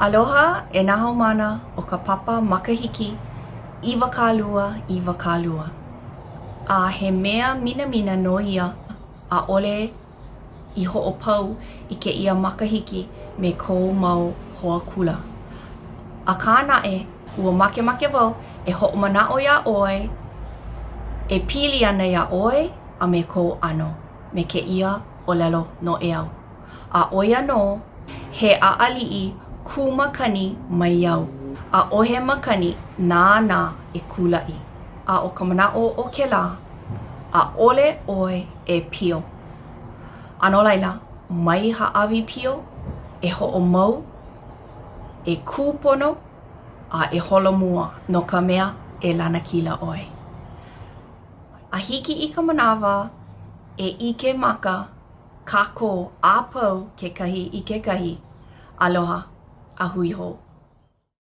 Aloha e naho mana o ka papa makahiki iwa kālua. A he mea minamina no ia a ole I ho'opau I ke ia makahiki me kou mau hoʻakula. A kānaʻe ua makemake wau e hoʻomanaʻo iā ʻoe e pili ana iā ʻoe a me kou ʻano me ke ia ʻōlelo no ʻeau. A ʻoia nō he ʻaʻaliʻi ku makani mai iau. A ʻohe makani nānā e kulaʻi. A o ka manaʻo o kēlā ʻaʻole ʻoe e pio. A no laila, mai hāʻawi pio, e hoʻomau, e kūpono, a e holomua no ka mea e lanakila ʻoe. A hiki I ka manawa e ʻike maka kākou a pau kekahi I kekahi. Aloha, a hui hou.